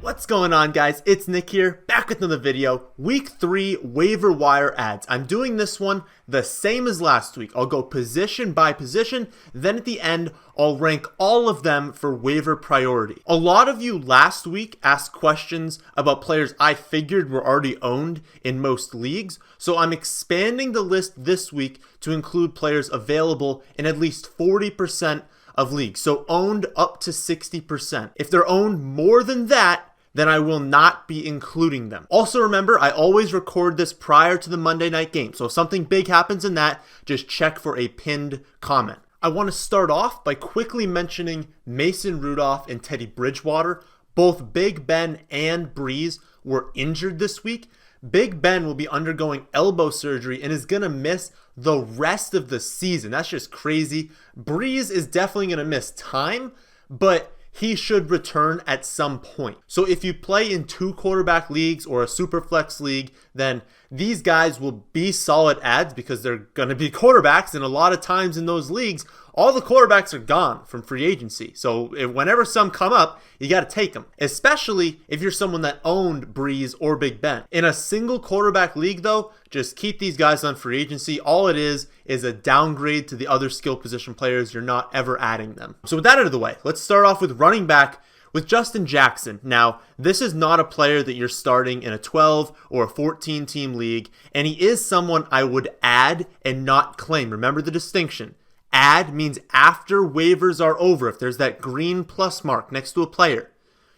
What's going on, guys? It's Nick here, back with another video. Week 3 waiver wire ads. I'm doing this one the same as last week. I'll go position by position, then at the end, I'll rank all of them for waiver priority. A lot of you last week asked questions about players I figured were already owned in most leagues, so I'm expanding the list this week to include players available in at least 40% of leagues, so owned up to 60%. If they're owned more than that, then I will not be including them. Also remember, I always record this prior to the Monday night game, so if something big happens in that, just check for a pinned comment. I want to start off by quickly mentioning Mason Rudolph and Teddy Bridgewater. Both Big Ben and Breeze were injured this week. Big Ben will be undergoing elbow surgery and is going to miss the rest of the season. That's just crazy. Breeze is definitely going to miss time, but he should return at some point. So if you play in 2 quarterback leagues or a super flex league, then these guys will be solid ads because they're going to be quarterbacks, and a lot of times in those leagues, all the quarterbacks are gone from free agency. So whenever some come up, you got to take them, especially if you're someone that owned Breeze or Big Ben. In a single quarterback league, though, just keep these guys on free agency. All it is a downgrade to the other skill position players. You're not ever adding them. So with that out of the way, let's start off with running back with Justin Jackson. Now, this is not a player that you're starting in a 12 or a 14 team league, and he is someone I would add and not claim. Remember the distinction. Add means after waivers are over. If there's that green plus mark next to a player,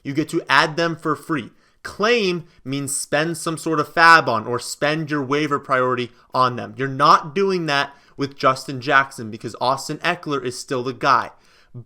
you get to add them for free. Claim means spend some sort of fab on or spend your waiver priority on them. You're not doing that with Justin Jackson because Austin Ekeler is still the guy.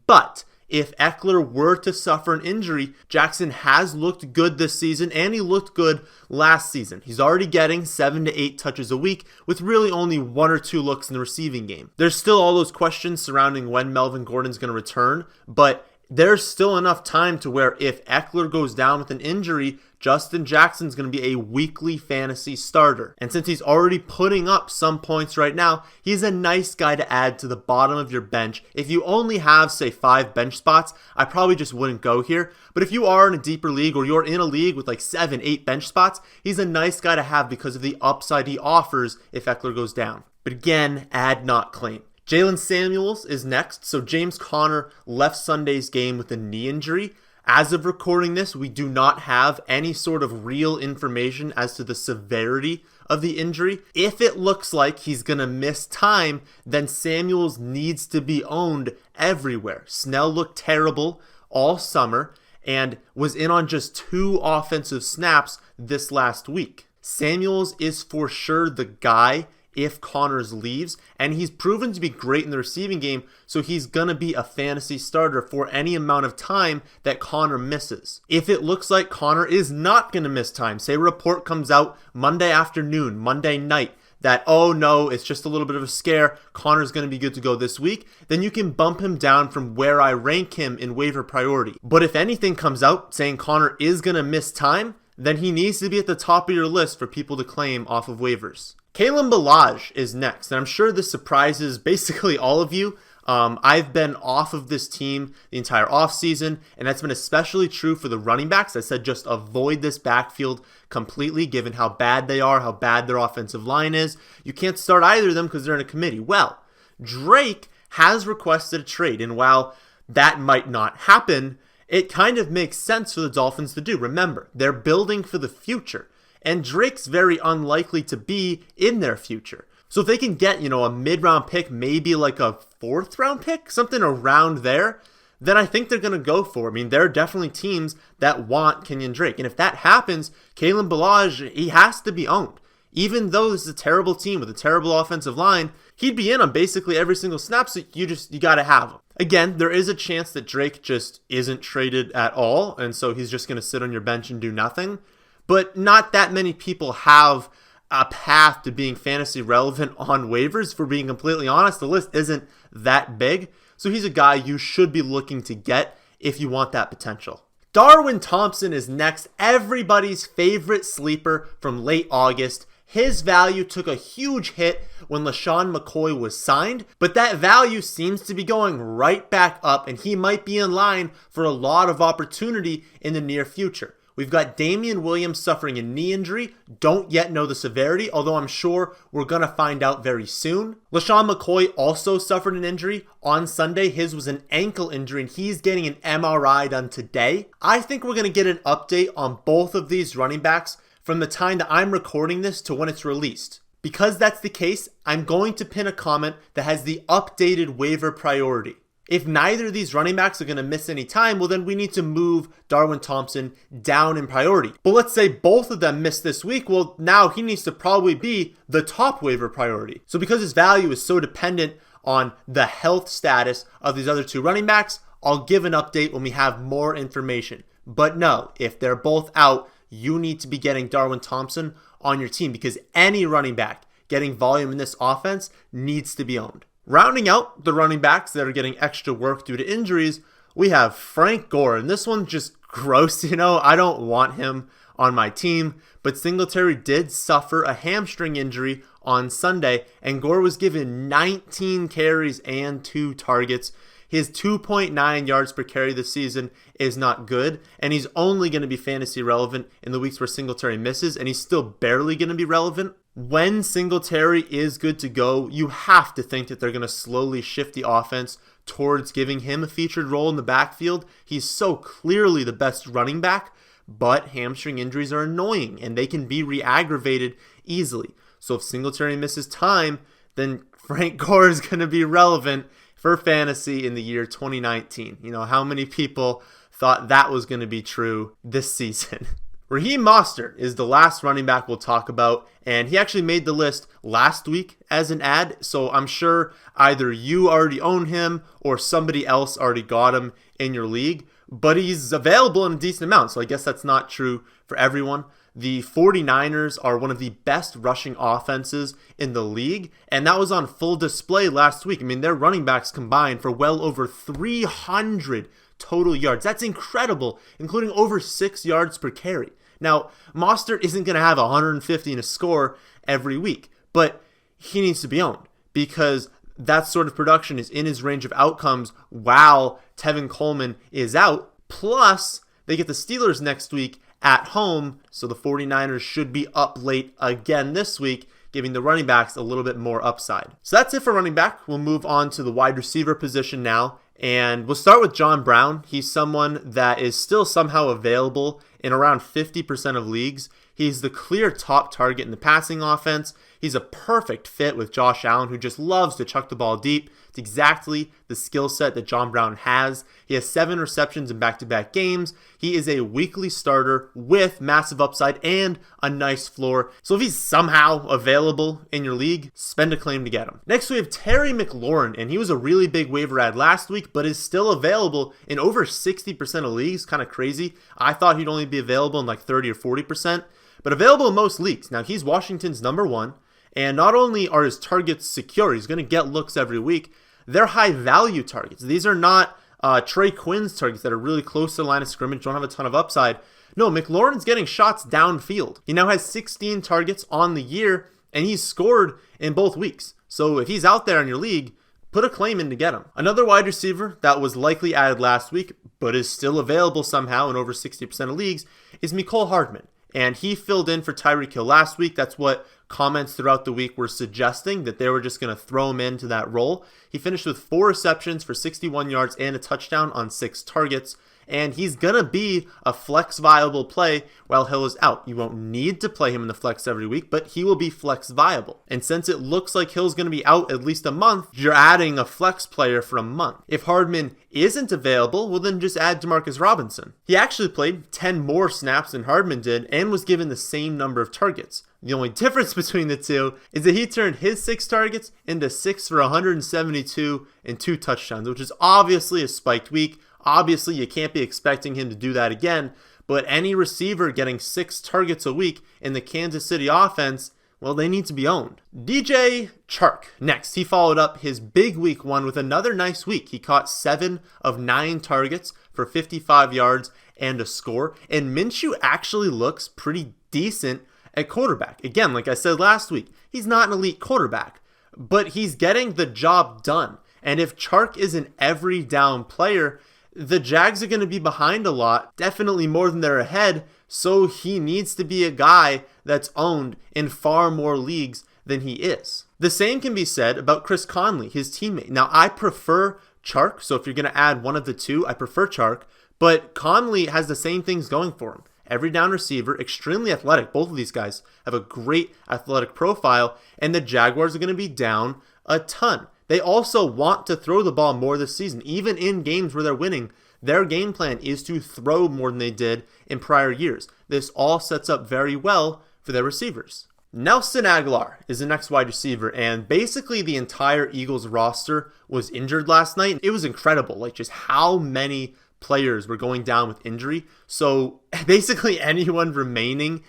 But if Ekeler were to suffer an injury, Jackson has looked good this season, and he looked good last season. He's already getting 7 to 8 touches a week with really only 1 or 2 looks in the receiving game. There's still all those questions surrounding when Melvin Gordon's going to return, but there's still enough time to where if Ekeler goes down with an injury, Justin Jackson's going to be a weekly fantasy starter. And since he's already putting up some points right now, he's a nice guy to add to the bottom of your bench. If you only have, say, 5 bench spots, I probably just wouldn't go here. But if you are in a deeper league or you're in a league with like 7, 8 bench spots, he's a nice guy to have because of the upside he offers if Ekeler goes down. But again, add not claim. Jalen Samuels is next. So James Conner left Sunday's game with a knee injury. As of recording this, we do not have any sort of real information as to the severity of the injury. If it looks like he's going to miss time, then Samuels needs to be owned everywhere. Snell looked terrible all summer and was in on just 2 offensive snaps this last week. Samuels is for sure the guy if Connors leaves, and he's proven to be great in the receiving game, so he's going to be a fantasy starter for any amount of time that Connor misses. If it looks like Connor is not going to miss time, say a report comes out Monday afternoon, Monday night, that, oh no, it's just a little bit of a scare, Connor's going to be good to go this week, then you can bump him down from where I rank him in waiver priority. But if anything comes out saying Connor is going to miss time, then he needs to be at the top of your list for people to claim off of waivers. Kalen Ballage is next, and I'm sure this surprises basically all of you. I've been off of this team the entire offseason, and that's been especially true for the running backs. I said just avoid this backfield completely, given how bad they are, how bad their offensive line is. You can't start either of them because they're in a committee. Well, Drake has requested a trade, and while that might not happen, it kind of makes sense for the Dolphins to do. Remember, they're building for the future. And Drake's very unlikely to be in their future. So if they can get, a mid-round pick, maybe like a 4th round pick, something around there, then I think they're going to go for it. I mean, there are definitely teams that want Kenyon Drake. And if that happens, Kalen Ballage, he has to be owned. Even though this is a terrible team with a terrible offensive line, he'd be in on basically every single snap, so you got to have him. Again, there is a chance that Drake just isn't traded at all, and so he's just going to sit on your bench and do nothing. But not that many people have a path to being fantasy relevant on waivers. For being completely honest, the list isn't that big. So he's a guy you should be looking to get if you want that potential. Darwin Thompson is next, everybody's favorite sleeper from late August. His value took a huge hit when LaShawn McCoy was signed, but that value seems to be going right back up, and he might be in line for a lot of opportunity in the near future. We've got Darwin Williams suffering a knee injury. Don't yet know the severity, although I'm sure we're going to find out very soon. LaShawn McCoy also suffered an injury on Sunday. His was an ankle injury, and he's getting an MRI done today. I think we're going to get an update on both of these running backs from the time that I'm recording this to when it's released. Because that's the case, I'm going to pin a comment that has the updated waiver priority. If neither of these running backs are going to miss any time, well then we need to move Darwin Thompson down in priority. But let's say both of them miss this week, well now he needs to probably be the top waiver priority. So because his value is so dependent on the health status of these other two running backs, I'll give an update when we have more information. But no, if they're both out, you need to be getting Darwin Thompson on your team because any running back getting volume in this offense needs to be owned. Rounding out the running backs that are getting extra work due to injuries, we have Frank Gore, and this one's just gross, I don't want him on my team, but Singletary did suffer a hamstring injury on Sunday, and Gore was given 19 carries and 2 targets. His 2.9 yards per carry this season is not good, and he's only going to be fantasy relevant in the weeks where Singletary misses, and he's still barely going to be relevant. When Singletary is good to go, you have to think that they're going to slowly shift the offense towards giving him a featured role in the backfield. He's so clearly the best running back, but hamstring injuries are annoying, and they can be re-aggravated easily. So if Singletary misses time, then Frank Gore is going to be relevant for fantasy in the year 2019. How many people thought that was going to be true this season? Raheem Mostert is the last running back we'll talk about, and he actually made the list last week as an ad, so I'm sure either you already own him or somebody else already got him in your league, but he's available in a decent amount, so I guess that's not true for everyone. The 49ers are one of the best rushing offenses in the league, and that was on full display last week. Their running backs combined for well over 300 total yards. That's incredible, including over 6 yards per carry. Now, Mostert isn't going to have 150 and a score every week, but he needs to be owned because that sort of production is in his range of outcomes while Tevin Coleman is out. Plus, they get the Steelers next week at home, so the 49ers should be up late again this week, giving the running backs a little bit more upside. So that's it for running back. We'll move on to the wide receiver position now. And we'll start with John Brown. He's someone that is still somehow available in around 50% of leagues. He's the clear top target in the passing offense. He's a perfect fit with Josh Allen, who just loves to chuck the ball deep. It's exactly the skill set that John Brown has. He has 7 receptions in back-to-back games. He is a weekly starter with massive upside and a nice floor. So if he's somehow available in your league, spend a claim to get him. Next, we have Terry McLaurin, and he was a really big waiver ad last week, but is still available in over 60% of leagues. Kind of crazy. I thought he'd only be available in like 30 or 40%, but available in most leagues. Now, he's Washington's number 1. And not only are his targets secure, he's going to get looks every week, they're high-value targets. These are not Trey Quinn's targets that are really close to the line of scrimmage, don't have a ton of upside. No, McLaurin's getting shots downfield. He now has 16 targets on the year, and he's scored in both weeks. So if he's out there in your league, put a claim in to get him. Another wide receiver that was likely added last week, but is still available somehow in over 60% of leagues, is Mecole Hardman. And he filled in for Tyreek Hill last week. That's what comments throughout the week were suggesting, that they were just going to throw him into that role. He finished with 4 receptions for 61 yards and a touchdown on 6 targets. And he's going to be a flex viable play while Hill is out. You won't need to play him in the flex every week, but he will be flex viable. And since it looks like Hill's going to be out at least a month, you're adding a flex player for a month. If Hardman isn't available, well then just add Demarcus Robinson. He actually played 10 more snaps than Hardman did and was given the same number of targets. The only difference between the two is that he turned his 6 targets into 6 for 172 and 2 touchdowns, which is obviously a spiked week. Obviously, you can't be expecting him to do that again, but any receiver getting 6 targets a week in the Kansas City offense, well, they need to be owned. DJ Chark, next. He followed up his big week 1 with another nice week. He caught 7 of 9 targets for 55 yards and a score, and Minshew actually looks pretty decent at quarterback. Again, like I said last week, he's not an elite quarterback, but he's getting the job done. And if Chark is an every down player, the Jags are going to be behind a lot, definitely more than they're ahead, so he needs to be a guy that's owned in far more leagues than he is. The same can be said about Chris Conley, his teammate. Now, I prefer Chark, so if you're going to add one of the two, I prefer Chark, but Conley has the same things going for him. Every down receiver, extremely athletic. Both of these guys have a great athletic profile, and the Jaguars are going to be down a ton. They also want to throw the ball more this season. Even in games where they're winning, their game plan is to throw more than they did in prior years. This all sets up very well for their receivers. Nelson Aguilar is the next wide receiver, and basically the entire Eagles roster was injured last night. It was incredible, like just how many players were going down with injury. So basically anyone remaining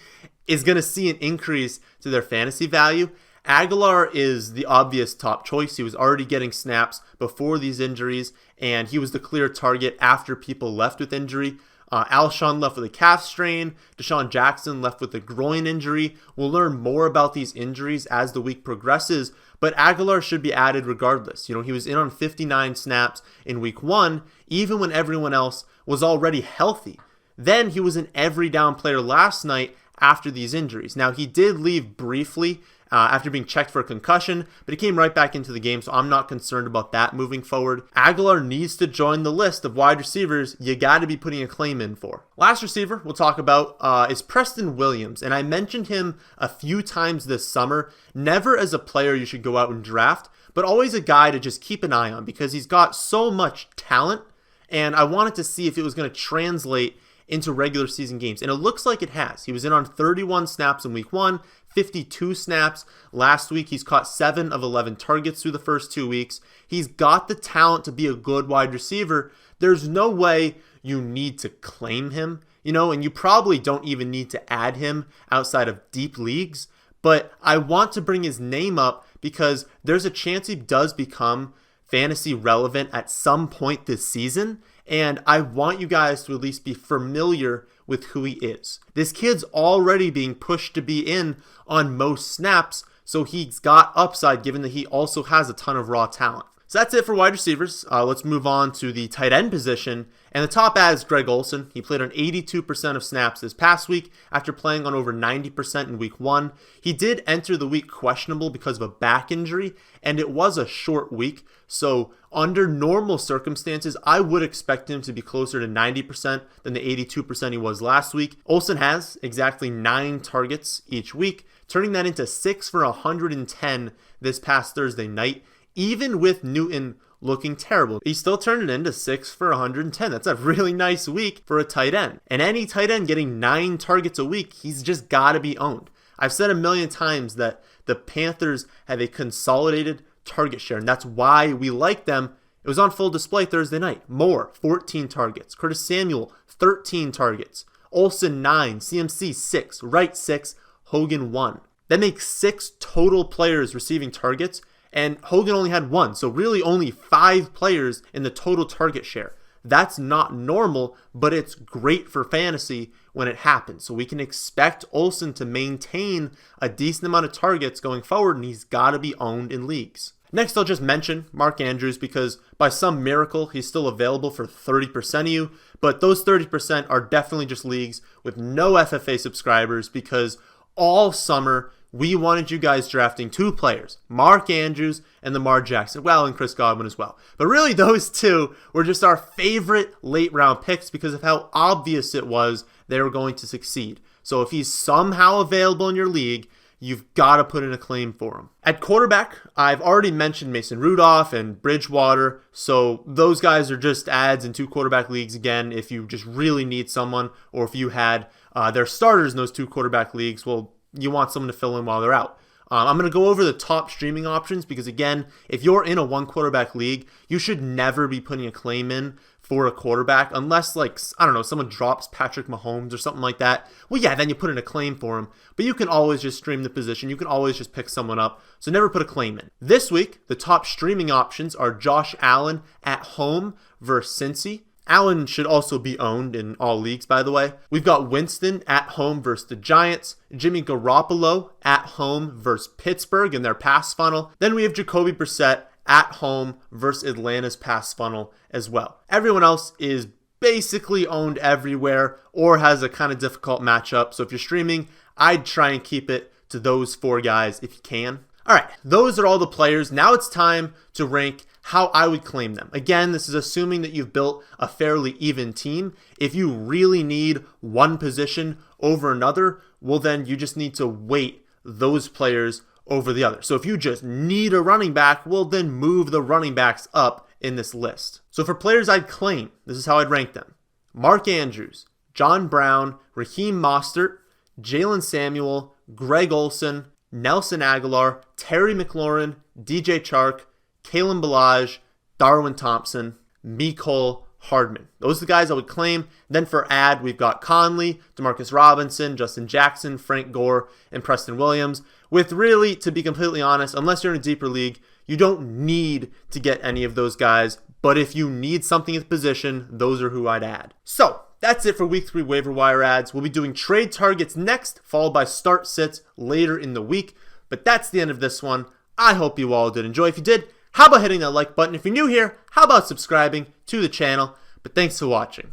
is going to see an increase to their fantasy value. Aguilar is the obvious top choice. He was already getting snaps before these injuries, and he was the clear target after people left with injury. Alshon left with a calf strain. Deshaun Jackson left with a groin injury. We'll learn more about these injuries as the week progresses, but Aguilar should be added regardless. He was in on 59 snaps in week 1, even when everyone else was already healthy. Then he was an every down player last night after these injuries. Now, he did leave briefly after being checked for a concussion, but he came right back into the game, so I'm not concerned about that moving forward. Aguilar needs to join the list of wide receivers you got to be putting a claim in for. Last receiver we'll talk about is Preston Williams, and I mentioned him a few times this summer, never as a player you should go out and draft, but always a guy to just keep an eye on because he's got so much talent, and I wanted to see if it was going to translate into regular season games, and it looks like it has. He was in on 31 snaps in week 1, 52 snaps last week. He's caught 7 of 11 targets through the first 2 weeks. He's got the talent to be a good wide receiver. There's no way you need to claim him, and you probably don't even need to add him outside of deep leagues, but I want to bring his name up because there's a chance he does become fantasy relevant at some point this season, and I want you guys to at least be familiar with who he is. This kid's already being pushed to be in on most snaps, so he's got upside given that he also has a ton of raw talent. So that's it for wide receivers. Let's move on to the tight end position. And the top ad is Greg Olson. He played on 82% of snaps this past week after playing on over 90% in week 1. He did enter the week questionable because of a back injury, and it was a short week. So under normal circumstances, I would expect him to be closer to 90% than the 82% he was last week. Olson has exactly 9 targets each week, turning that into 6 for 110 this past Thursday night. Even with Newton looking terrible, he still turned it into 6 for 110. That's a really nice week for a tight end. And any tight end getting 9 targets a week, he's just got to be owned. I've said a million times that the Panthers have a consolidated target share, and that's why we like them. It was on full display Thursday night. Moore, 14 targets. Curtis Samuel, 13 targets. Olson, 9. CMC, 6. Wright, 6. Hogan, 1. That makes 6 total players receiving targets, and Hogan only had 1, so really only 5 players in the total target share. That's not normal, but it's great for fantasy when it happens. So we can expect Olson to maintain a decent amount of targets going forward, and he's got to be owned in leagues. Next, I'll just mention Mark Andrews because by some miracle, he's still available for 30% of you, but those 30% are definitely just leagues with no FFA subscribers because all summer, we wanted you guys drafting 2 players, Mark Andrews and Lamar Jackson, well, and Chris Godwin as well. But really, those 2 were just our favorite late round picks because of how obvious it was they were going to succeed. So if he's somehow available in your league, you've got to put in a claim for him. At quarterback, I've already mentioned Mason Rudolph and Bridgewater, so those guys are just ads in 2 quarterback leagues again if you just really need someone, or if you had their starters in those 2 quarterback leagues, well, you want someone to fill in while they're out. I'm going to go over the top streaming options because, again, if you're in a 1 quarterback league, you should never be putting a claim in for a quarterback unless, someone drops Patrick Mahomes or something like that. Well, yeah, then you put in a claim for him. But you can always just stream the position. You can always just pick someone up. So never put a claim in. This week, the top streaming options are Josh Allen at home versus Cincy. Allen should also be owned in all leagues, by the way. We've got Winston at home versus the Giants. Jimmy Garoppolo at home versus Pittsburgh in their pass funnel. Then we have Jacoby Brissett at home versus Atlanta's pass funnel as well. Everyone else is basically owned everywhere or has a kind of difficult matchup. So if you're streaming, I'd try and keep it to those 4 guys if you can. All right, those are all the players. Now it's time to rank how I would claim them. Again, this is assuming that you've built a fairly even team. If you really need one position over another, well then you just need to weight those players over the other. So if you just need a running back, well then move the running backs up in this list. So for players I'd claim, this is how I'd rank them. Mark Andrews, John Brown, Raheem Mostert, Jalen Samuel, Greg Olson, Nelson Aguilar, Terry McLaurin, DJ Chark, Kalen Ballage, Darwin Thompson, Mecole Hardman. Those are the guys I would claim. Then for add, we've got Conley, Demarcus Robinson, Justin Jackson, Frank Gore, and Preston Williams. With really, to be completely honest, unless you're in a deeper league, you don't need to get any of those guys. But if you need something at the position, those are who I'd add. So that's it for week 3 waiver wire ads. We'll be doing trade targets next, followed by start sits later in the week. But that's the end of this one. I hope you all did enjoy. If you did, how about hitting that like button? If you're new here, how about subscribing to the channel? But thanks for watching.